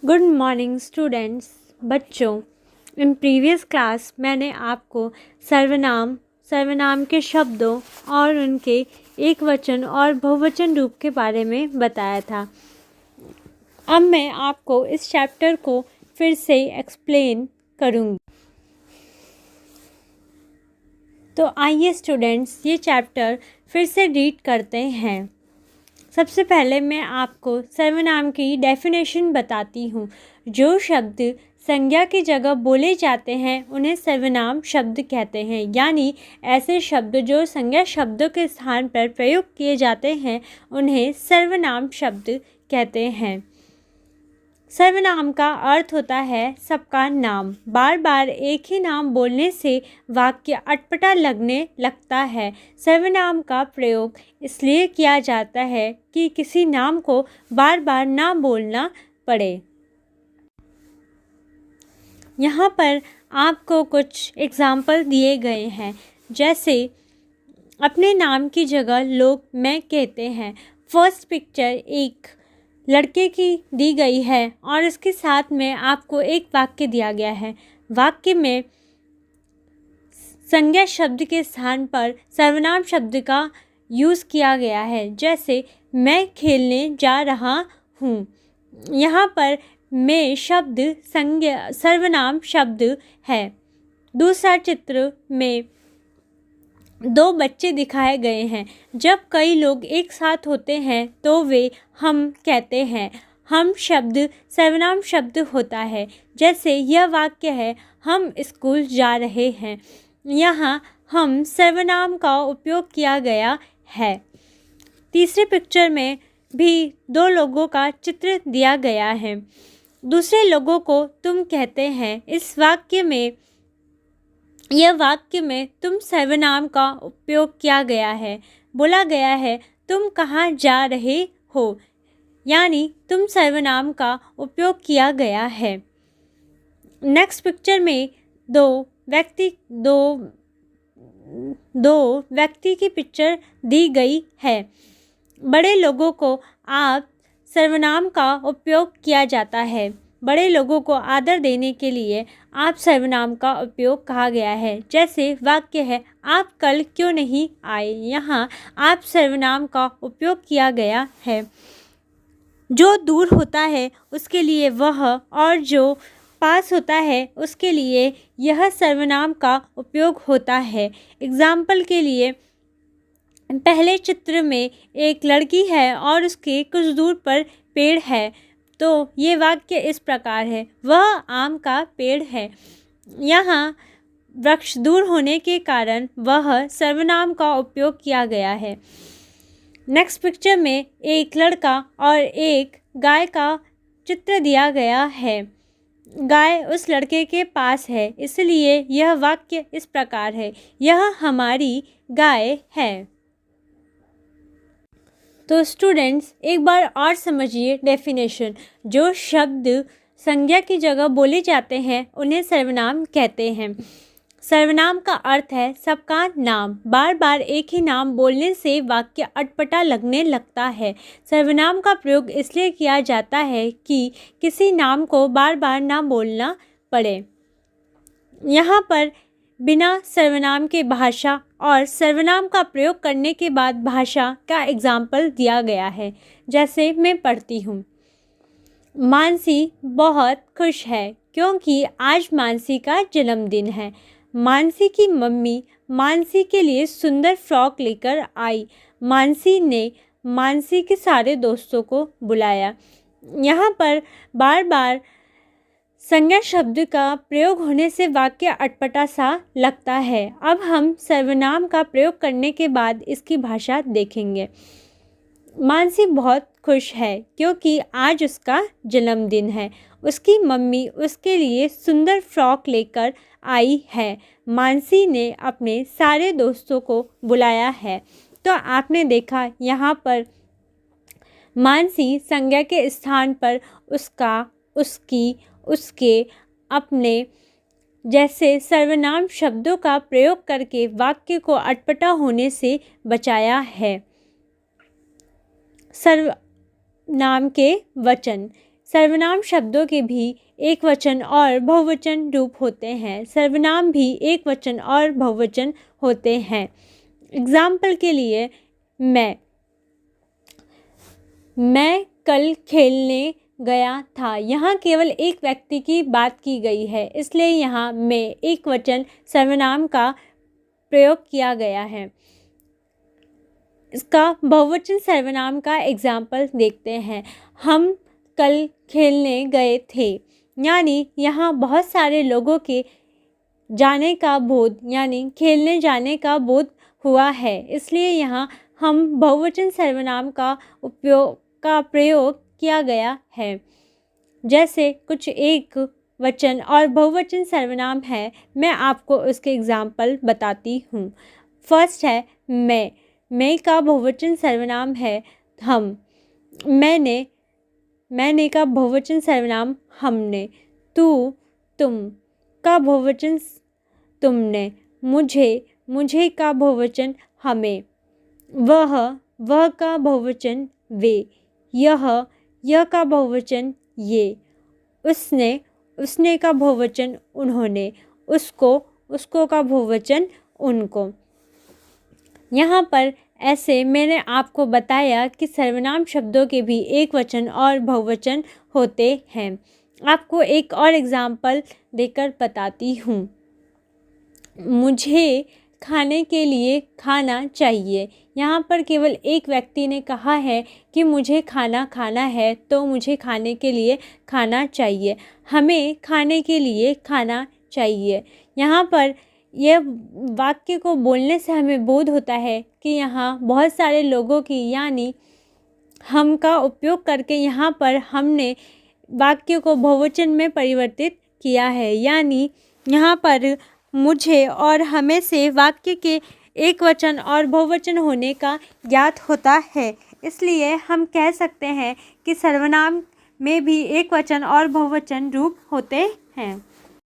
Good morning students. बच्चों, in previous class मैंने आपको सर्वनाम के शब्दों और उनके एक वचन और बहुवचन रूप के बारे में बताया था। अब मैं आपको इस चैप्टर को फिर से एक्सप्लेन करूँगी। तो आइए स्टूडेंट्स, ये चैप्टर फिर से रीड करते हैं। सबसे पहले मैं आपको सर्वनाम की डेफिनेशन बताती हूँ। जो शब्द संज्ञा की जगह बोले जाते हैं उन्हें सर्वनाम शब्द कहते हैं, यानी ऐसे शब्द जो संज्ञा शब्दों के स्थान पर प्रयुक्त किए जाते हैं उन्हें सर्वनाम शब्द कहते हैं। सर्वनाम का अर्थ होता है सबका नाम। बार बार एक ही नाम बोलने से वाक्य अटपटा लगने लगता है। सर्वनाम का प्रयोग इसलिए किया जाता है कि किसी नाम को बार बार ना बोलना पड़े। यहाँ पर आपको कुछ एग्जाम्पल दिए गए हैं, जैसे अपने नाम की जगह लोग मैं कहते हैं। फर्स्ट पिक्चर एक लड़के की दी गई है और इसके साथ में आपको एक वाक्य दिया गया है। वाक्य में संज्ञा शब्द के स्थान पर सर्वनाम शब्द का यूज़ किया गया है, जैसे मैं खेलने जा रहा हूँ। यहाँ पर मैं शब्द सर्वनाम शब्द है। दूसरा चित्र में दो बच्चे दिखाए गए हैं। जब कई लोग एक साथ होते हैं तो वे हम कहते हैं। हम शब्द सर्वनाम शब्द होता है। जैसे यह वाक्य है, हम स्कूल जा रहे हैं। यहाँ हम सर्वनाम का उपयोग किया गया है। तीसरे पिक्चर में भी दो लोगों का चित्र दिया गया है। दूसरे लोगों को तुम कहते हैं। इस वाक्य में यह वाक्य में तुम सर्वनाम का उपयोग किया गया है। बोला गया है तुम कहाँ जा रहे हो, यानी तुम सर्वनाम का उपयोग किया गया है। नेक्स्ट पिक्चर में दो व्यक्ति की पिक्चर दी गई है। बड़े लोगों को आप सर्वनाम का उपयोग किया जाता है। बड़े लोगों को आदर देने के लिए आप सर्वनाम का उपयोग कहा गया है। जैसे वाक्य है, आप कल क्यों नहीं आए। यहाँ आप सर्वनाम का उपयोग किया गया है। जो दूर होता है उसके लिए वह, और जो पास होता है उसके लिए यह सर्वनाम का उपयोग होता है। एग्जाम्पल के लिए, पहले चित्र में एक लड़की है और उसके कुछ दूर पर पेड़ है, तो ये वाक्य इस प्रकार है, वह आम का पेड़ है। यहाँ वृक्ष दूर होने के कारण वह सर्वनाम का उपयोग किया गया है। नेक्स्ट पिक्चर में एक लड़का और एक गाय का चित्र दिया गया है। गाय उस लड़के के पास है, इसलिए यह वाक्य इस प्रकार है, यह हमारी गाय है। तो स्टूडेंट्स, एक बार और समझिए डेफिनेशन। जो शब्द संज्ञा की जगह बोले जाते हैं उन्हें सर्वनाम कहते हैं। सर्वनाम का अर्थ है सबका नाम। बार बार एक ही नाम बोलने से वाक्य अटपटा लगने लगता है। सर्वनाम का प्रयोग इसलिए किया जाता है कि किसी नाम को बार बार ना बोलना पड़े। यहाँ पर बिना सर्वनाम के भाषा और सर्वनाम का प्रयोग करने के बाद भाषा का एग्जाम्पल दिया गया है। जैसे मैं पढ़ती हूँ, मानसी बहुत खुश है क्योंकि आज मानसी का जन्मदिन है। मानसी की मम्मी मानसी के लिए सुंदर फ्रॉक लेकर आई। मानसी ने मानसी के सारे दोस्तों को बुलाया। यहाँ पर बार बार संज्ञा शब्द का प्रयोग होने से वाक्य अटपटा सा लगता है। अब हम सर्वनाम का प्रयोग करने के बाद इसकी भाषा देखेंगे। मानसी बहुत खुश है क्योंकि आज उसका जन्मदिन है। उसकी मम्मी उसके लिए सुंदर फ्रॉक लेकर आई है। मानसी ने अपने सारे दोस्तों को बुलाया है। तो आपने देखा, यहाँ पर मानसी संज्ञा के स्थान पर उसका, उसकी, उसके, अपने जैसे सर्वनाम शब्दों का प्रयोग करके वाक्य को अटपटा होने से बचाया है। सर्वनाम के वचन। सर्वनाम शब्दों के भी एक वचन और बहुवचन रूप होते हैं। सर्वनाम भी एक वचन और बहुवचन होते हैं। एग्जाम्पल के लिए मैं कल खेलने गया था। यहाँ केवल एक व्यक्ति की बात की गई है, इसलिए यहाँ मैं एक वचन सर्वनाम का प्रयोग किया गया है। इसका बहुवचन सर्वनाम का एग्जाम्पल देखते हैं। हम कल खेलने गए थे, यानी यहाँ बहुत सारे लोगों के जाने का बोध यानी खेलने जाने का बोध हुआ है, इसलिए यहाँ हम बहुवचन सर्वनाम का प्रयोग किया गया है। जैसे कुछ एक वचन और बहुवचन सर्वनाम है, मैं आपको उसके एग्जाम्पल बताती हूँ। फर्स्ट है मैं का बहुवचन सर्वनाम है हम। मैंने का बहुवचन सर्वनाम हमने। तुम का बहुवचन तुमने। मुझे का बहुवचन हमें। वह का बहुवचन वे। यह का बहुवचन ये। उसने का बहुवचन उन्होंने। उसको का बहुवचन उनको। यहाँ पर ऐसे मैंने आपको बताया कि सर्वनाम शब्दों के भी एक वचन और बहुवचन होते हैं। आपको एक और एग्जाम्पल देकर बताती हूँ। मुझे खाने के लिए खाना चाहिए। यहाँ पर केवल एक व्यक्ति ने कहा है कि मुझे खाना खाना है, तो मुझे खाने के लिए खाना चाहिए। हमें खाने के लिए खाना चाहिए। यहाँ पर यह वाक्य को बोलने से हमें बोध होता है कि यहाँ बहुत सारे लोगों की यानी हम का उपयोग करके यहाँ पर हमने वाक्य को बहुवचन में परिवर्तित किया है। यानी यहाँ पर मुझे और हमें से वाक्य के एक वचन और बहुवचन होने का ज्ञात होता है। इसलिए हम कह सकते हैं कि सर्वनाम में भी एक वचन और बहुवचन रूप होते हैं।